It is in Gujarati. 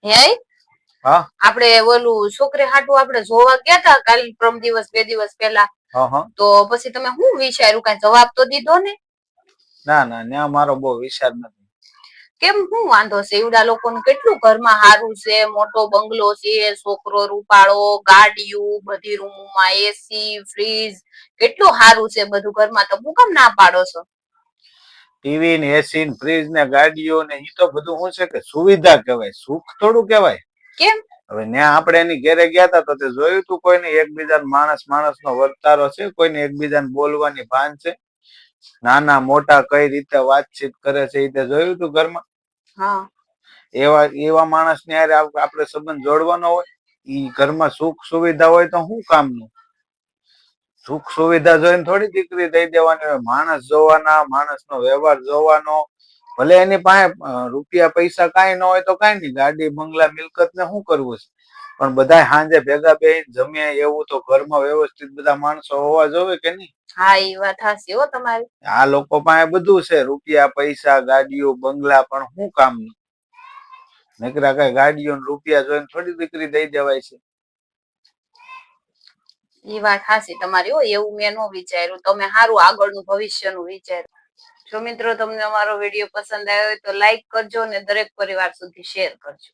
હે હા આપણે ઓલું છોકરી હાટું આપણે જોવા ગયા હતા કાલ પ્રમ દિવસ 2 દિવસ પહેલા તો પછી તમે શું વિચાર્યું કઈ જવાબ તો દીધો ને? ના ના ત્યાં મારો બહુ વિચાર નથી. કેમ શું વાંધો છે? એવડા લોકોને કેટલું ઘરમાં સારું છે, મોટો બંગલો છે, છોકરો રૂપાળો, ગાડીયું, બધી રૂમમાં એસી, ફ્રીજ, કેટલું સારું છે બધું ઘરમાં, તો હું કેમ ના પાડો છો? ટીવી ને એસી ને ફ્રીજ ને ગાડીઓ ને ઈ તો બધું શું છે કે સુવિધા કહેવાય, સુખ થોડું કહેવાય. કેમ? હવે ત્યાં આપણે એની ઘેરે ગયા હતા તો તે જોયું તું કોઈને એકબીજા માણસ નો વર્તારો છે, કોઈને એકબીજાને બોલવાની ભાન છે, નાના મોટા કઈ રીતે વાતચીત કરે છે એ તે જોયું તું ઘરમાં? હા એવા માણસ ને યાર આપણે સંબંધ જોડવાનો હોય? ઈ ઘરમાં સુખ સુવિધા હોય તો શું કામનું? સુખ સુવિધા જોઈને થોડી દીકરી દઈ દેવાની હોય. માણસ જોવાના, માણસ નો વ્યવહાર જોવાનો. ભલે એની પાસે રૂપિયા પૈસા કઈ ન હોય તો કઈ નઈ, ગાડી બંગલા મિલકત ને શું કરવું છે, પણ બધા સાંજે ભેગા બેહીને જમીએ એવું તો ઘરમાં વ્યવસ્થિત બધા માણસો હોવા જોવે કે નહીં? હા એ વાત હાચી હો તમારી. આ લોકો પાસે બધું છે, રૂપિયા પૈસા ગાડીઓ બંગલા, પણ શું કામનું? નકરા કઈ ગાડીઓ રૂપિયા જોઈને થોડી દીકરી દઈ દેવાય છે. એ વાત હાચી તમારી. એવું મેં ન વિચાર્યું. તમે સારું આગળનું ભવિષ્યનું વિચાર્યું. જો મિત્રો તમને અમારો વિડીયો પસંદ આવ્યો હોય તો લાઈક કરજો અને દરેક પરિવાર સુધી શેર કરજો.